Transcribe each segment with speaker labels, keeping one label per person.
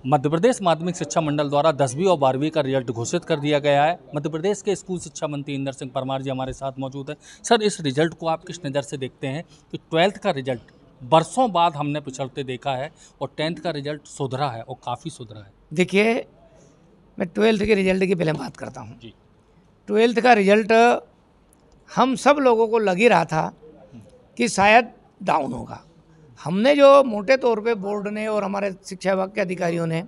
Speaker 1: मध्य प्रदेश माध्यमिक शिक्षा मंडल द्वारा 10वीं और 12वीं का रिजल्ट घोषित कर दिया गया है। मध्य प्रदेश के स्कूल शिक्षा मंत्री इंदर सिंह परमार जी हमारे साथ मौजूद हैं। सर, इस रिजल्ट को आप किस नज़र से देखते हैं कि 12th का रिजल्ट बरसों बाद हमने पिछड़ते देखा है और 10th का रिजल्ट सुधरा है और काफ़ी सुधरा है।
Speaker 2: देखिए, मैं 12th के रिजल्ट की पहले बात करता हूँ
Speaker 1: जी।
Speaker 2: 12th का रिजल्ट हम सब लोगों को लग ही रहा था कि शायद डाउन होगा। हमने जो मोटे तौर पे बोर्ड ने और हमारे शिक्षा विभाग के अधिकारियों ने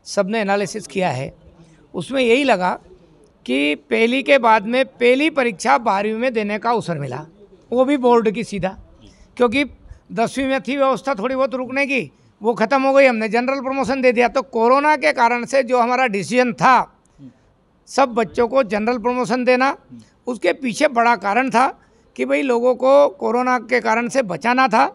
Speaker 2: सबने एनालिसिस किया है, उसमें यही लगा कि पहली के बाद में पहली परीक्षा 12वीं में देने का अवसर मिला, वो भी बोर्ड की सीधा, क्योंकि 10वीं में थी व्यवस्था थोड़ी बहुत रुकने की, वो ख़त्म हो गई, हमने जनरल प्रमोशन दे दिया। तो कोरोना के कारण से जो हमारा डिसीजन था सब बच्चों को जनरल प्रमोशन देना, उसके पीछे बड़ा कारण था कि भाई लोगों को कोरोना के कारण से बचाना था,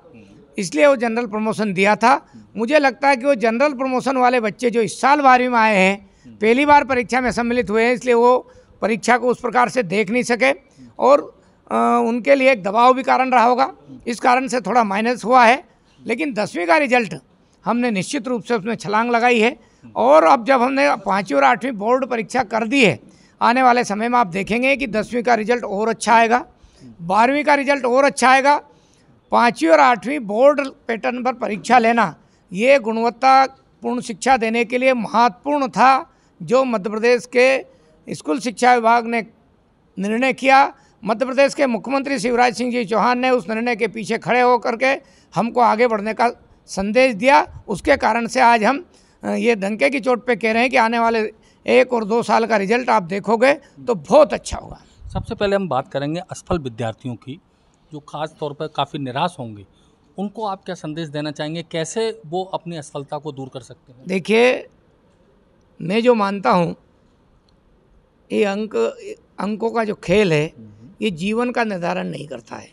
Speaker 2: इसलिए वो जनरल प्रमोशन दिया था। मुझे लगता है कि वो जनरल प्रमोशन वाले बच्चे जो इस साल 12वीं में आए हैं, पहली बार परीक्षा में सम्मिलित हुए हैं, इसलिए वो परीक्षा को उस प्रकार से देख नहीं सके और उनके लिए एक दबाव भी कारण रहा होगा, इस कारण से थोड़ा माइनस हुआ है। लेकिन 10वीं का रिजल्ट हमने निश्चित रूप से उसमें छलांग लगाई है और अब जब हमने 5वीं और 8वीं बोर्ड परीक्षा कर दी है, आने वाले समय में आप देखेंगे कि 10वीं का रिजल्ट और अच्छा आएगा, 12वीं का रिजल्ट और अच्छा आएगा। 5वीं और 8वीं बोर्ड पैटर्न पर परीक्षा लेना ये गुणवत्तापूर्ण शिक्षा देने के लिए महत्वपूर्ण था, जो मध्य प्रदेश के स्कूल शिक्षा विभाग ने निर्णय किया। मध्य प्रदेश के मुख्यमंत्री शिवराज सिंह जी चौहान ने उस निर्णय के पीछे खड़े होकर के हमको आगे बढ़ने का संदेश दिया। उसके कारण से आज हम ये डंके की चोट पे कह रहे हैं कि आने वाले 1 और 2 साल का रिजल्ट आप देखोगे तो बहुत अच्छा होगा।
Speaker 1: सबसे पहले हम बात करेंगे असफल विद्यार्थियों की, जो खास तौर पर काफ़ी निराश होंगे, उनको आप क्या संदेश देना चाहेंगे, कैसे वो अपनी असफलता को दूर कर सकते हैं?
Speaker 2: देखिए, मैं जो मानता हूँ ये अंकों का जो खेल है ये जीवन का निर्धारण नहीं करता है,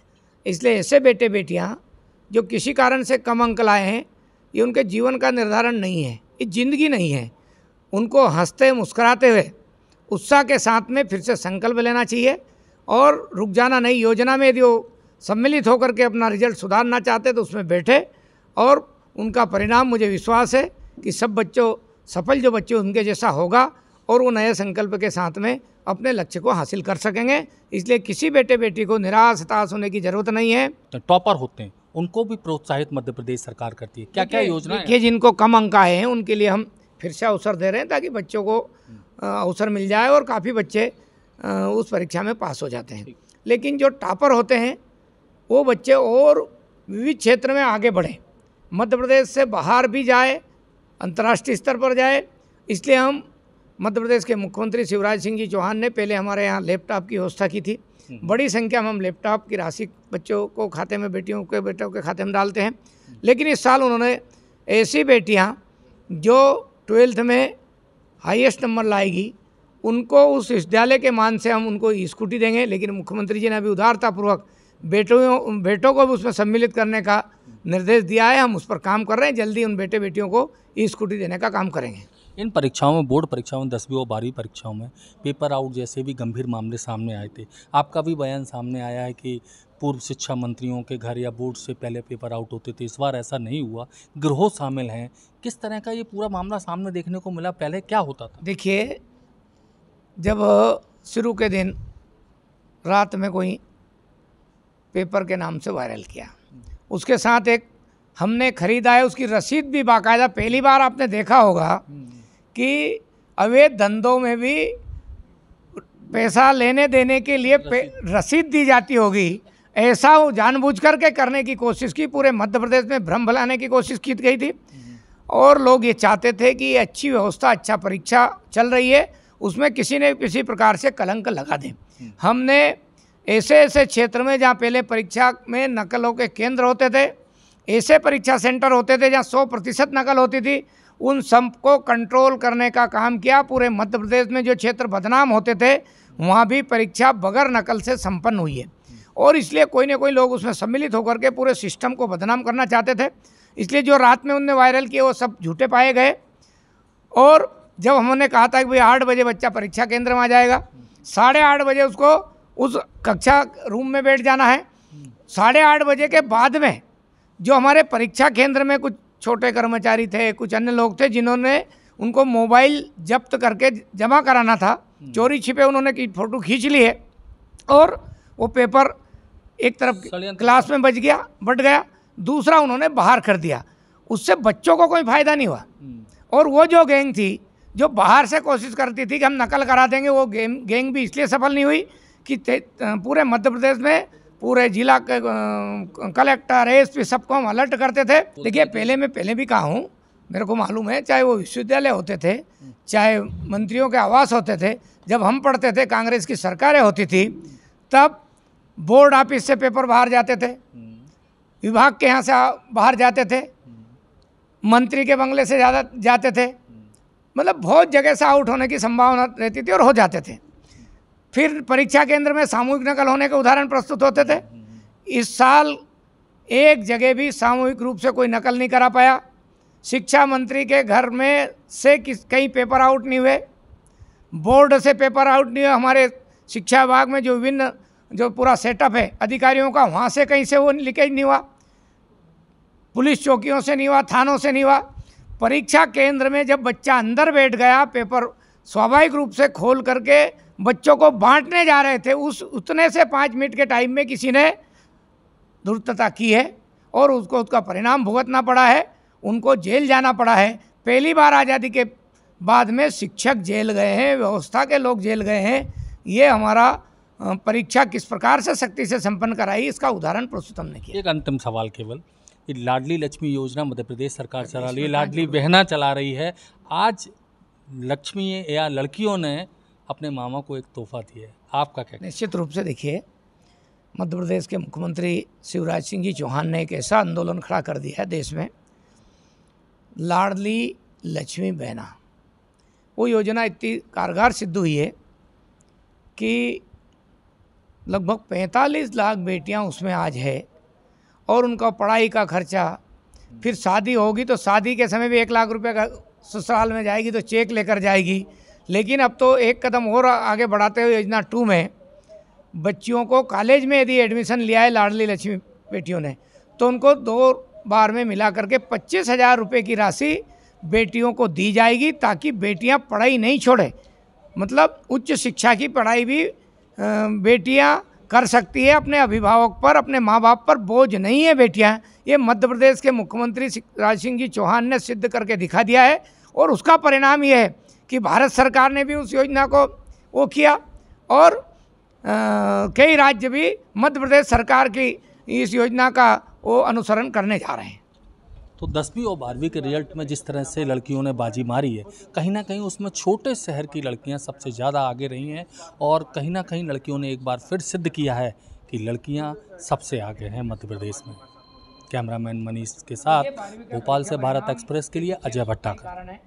Speaker 2: इसलिए ऐसे बेटे बेटियाँ जो किसी कारण से कम अंक लाए हैं, ये उनके जीवन का निर्धारण नहीं है, ये ज़िंदगी नहीं है। उनको हंसते मुस्कुराते हुए उत्साह के साथ में फिर से संकल्प लेना चाहिए और रुक जाना नहीं। योजना में यदि वो सम्मिलित होकर के अपना रिजल्ट सुधारना चाहते तो उसमें बैठे और उनका परिणाम मुझे विश्वास है कि सब बच्चों सफल जो बच्चे उनके जैसा होगा और वो नए संकल्प के साथ में अपने लक्ष्य को हासिल कर सकेंगे। इसलिए किसी बेटे बेटी को निराश हताश होने की ज़रूरत नहीं है।
Speaker 1: तो टॉपर होते हैं उनको भी प्रोत्साहित मध्य प्रदेश सरकार करती है, क्या क्या योजना है?
Speaker 2: देखिए, जिनको कम अंक आए हैं उनके लिए हम फिर से अवसर दे रहे हैं ताकि बच्चों को अवसर मिल जाए और काफ़ी बच्चे उस परीक्षा में पास हो जाते हैं। लेकिन जो टॉपर होते हैं वो बच्चे और विविध क्षेत्र में आगे बढ़े, मध्य प्रदेश से बाहर भी जाए, अंतर्राष्ट्रीय स्तर पर जाए। इसलिए हम मध्य प्रदेश के मुख्यमंत्री शिवराज सिंह जी चौहान ने पहले हमारे यहाँ लैपटॉप की व्यवस्था की थी। बड़ी संख्या में हम लैपटॉप की राशि बच्चों को खाते में, बेटियों के बेटों के खाते में डालते हैं। लेकिन इस साल उन्होंने ऐसी बेटियाँ जो 12th में हाईएस्ट नंबर लाएगी उनको उस विद्यालय के मान से हम उनको स्कूटी देंगे। लेकिन मुख्यमंत्री जी ने अभी उदारतापूर्वक बेटों को भी उसमें सम्मिलित करने का निर्देश दिया है। हम उस पर काम कर रहे हैं, जल्दी उन बेटे बेटियों को स्कूटी देने का काम करेंगे।
Speaker 1: इन परीक्षाओं में, बोर्ड परीक्षाओं में, 10वीं और 12वीं परीक्षाओं में पेपर आउट जैसे भी गंभीर मामले सामने आए थे। आपका भी बयान सामने आया है कि पूर्व शिक्षा मंत्रियों के घर या बोर्ड से पहले पेपर आउट होते थे, इस बार ऐसा नहीं हुआ, गिरोह शामिल हैं। किस तरह का ये पूरा मामला सामने देखने को मिला, पहले क्या होता था?
Speaker 2: देखिए, जब शुरू के दिन रात में कोई पेपर के नाम से वायरल किया, उसके साथ एक हमने खरीदा है, उसकी रसीद भी बाकायदा, पहली बार आपने देखा होगा कि अवैध धंधों में भी पैसा लेने देने के लिए रसीद दी जाती होगी, ऐसा वो जानबूझ करके करने की कोशिश की। पूरे मध्य प्रदेश में भ्रम फैलाने की कोशिश की गई थी और लोग ये चाहते थे कि अच्छी व्यवस्था, अच्छा परीक्षा चल रही है, उसमें किसी ने किसी प्रकार से कलंक लगा दें। हमने ऐसे ऐसे क्षेत्र में जहाँ पहले परीक्षा में नकलों के केंद्र होते थे, ऐसे परीक्षा सेंटर होते थे जहाँ 100% नकल होती थी, उन सब को कंट्रोल करने का काम किया। पूरे मध्य प्रदेश में जो क्षेत्र बदनाम होते थे वहाँ भी परीक्षा बगैर नकल से संपन्न हुई है और इसलिए कोई ना कोई लोग उसमें सम्मिलित होकर के पूरे सिस्टम को बदनाम करना चाहते थे। इसलिए जो रात में उनने वायरल किए वो सब झूठे पाए गए। और जब हमने कहा था कि भाई 8 बजे बच्चा परीक्षा केंद्र में आ जाएगा, 8:30 बजे उसको उस कक्षा रूम में बैठ जाना है। 8:30 बजे के बाद में जो हमारे परीक्षा केंद्र में कुछ छोटे कर्मचारी थे, कुछ अन्य लोग थे जिन्होंने उनको मोबाइल जब्त करके जमा कराना था, चोरी छिपे उन्होंने की फ़ोटो खींच ली है और वो पेपर एक तरफ क्लास में बच गया, दूसरा उन्होंने बाहर कर दिया। उससे बच्चों को कोई फ़ायदा नहीं हुआ। और वो जो गैंग थी जो बाहर से कोशिश करती थी कि हम नकल करा देंगे, वो गैंग भी इसलिए सफल नहीं हुई कि पूरे मध्य प्रदेश में पूरे जिला के कलेक्टर, एसपी सबको हम अलर्ट करते थे। देखिए पहले भी कहा हूँ, मेरे को मालूम है, चाहे वो विश्वविद्यालय होते थे, चाहे मंत्रियों के आवास होते थे, जब हम पढ़ते थे कांग्रेस की सरकारें होती थी, तब बोर्ड ऑफिस से पेपर बाहर जाते थे, विभाग के यहाँ से बाहर जाते थे, मंत्री के बंगले से ज़्यादा जाते थे, मतलब बहुत जगह से आउट होने की संभावना रहती थी और हो जाते थे। फिर परीक्षा केंद्र में सामूहिक नकल होने के उदाहरण प्रस्तुत होते थे। इस साल एक जगह भी सामूहिक रूप से कोई नकल नहीं करा पाया। शिक्षा मंत्री के घर में से कहीं पेपर आउट नहीं हुए, बोर्ड से पेपर आउट नहीं हुए, हमारे शिक्षा विभाग में जो विभिन्न जो पूरा सेटअप है अधिकारियों का, वहाँ से कहीं से वो लीकेज नहीं हुआ, पुलिस चौकियों से नहीं हुआ, थानों से नहीं हुआ। परीक्षा केंद्र में जब बच्चा अंदर बैठ गया, पेपर स्वाभाविक रूप से खोल करके बच्चों को बांटने जा रहे थे, उतने से 5 मिनट के टाइम में किसी ने धूर्तता की है और उसको उसका परिणाम भुगतना पड़ा है, उनको जेल जाना पड़ा है। पहली बार आज़ादी के बाद में शिक्षक जेल गए हैं, व्यवस्था के लोग जेल गए हैं। ये हमारा परीक्षा किस प्रकार से सख्ती से संपन्न कराई, इसका उदाहरण प्रस्तुत हमने किया।
Speaker 1: एक अंतिम सवाल केवल, ये लाडली लक्ष्मी योजना मध्य प्रदेश सरकार चला रही है, लाडली बहना चला रही है। आज लक्ष्मी या लड़कियों ने अपने मामा को एक तोहफा दिया है, आपका क्या?
Speaker 2: निश्चित रूप से देखिए, मध्य प्रदेश के मुख्यमंत्री शिवराज सिंह जी चौहान ने एक ऐसा आंदोलन खड़ा कर दिया है देश में, लाडली लक्ष्मी बहना। वो योजना इतनी कारगर सिद्ध हुई है कि लगभग 45 लाख बेटियां उसमें आज है और उनका पढ़ाई का खर्चा, फिर शादी होगी तो शादी के समय भी 1 लाख रुपए का ससुराल में जाएगी तो चेक लेकर जाएगी। लेकिन अब तो एक कदम और आगे बढ़ाते हुए योजना 2 में बच्चियों को कॉलेज में यदि एडमिशन लिया है लाडली लक्ष्मी बेटियों ने, तो उनको 2 बार में मिला करके 25,000 रुपये की राशि बेटियों को दी जाएगी, ताकि बेटियां पढ़ाई नहीं छोड़े। मतलब उच्च शिक्षा की पढ़ाई भी बेटियां कर सकती है, अपने अभिभावक पर, अपने माँ बाप पर बोझ नहीं है बेटियां। ये मध्य प्रदेश के मुख्यमंत्री शिवराज सिंह जी चौहान ने सिद्ध करके दिखा दिया है और उसका परिणाम ये है कि भारत सरकार ने भी उस योजना को वो किया और कई राज्य भी मध्य प्रदेश सरकार की इस योजना का वो अनुसरण करने जा रहे हैं।
Speaker 1: तो 10वीं और 12वीं के रिजल्ट में जिस तरह से लड़कियों ने बाजी मारी है, कहीं ना कहीं उसमें छोटे शहर की लड़कियां सबसे ज़्यादा आगे रही हैं और कहीं ना कहीं लड़कियों ने एक बार फिर सिद्ध किया है कि लड़कियां सबसे आगे हैं मध्य प्रदेश में। कैमरामैन मनीष के साथ भोपाल से भारत एक्सप्रेस के लिए अजय भट्टाकर।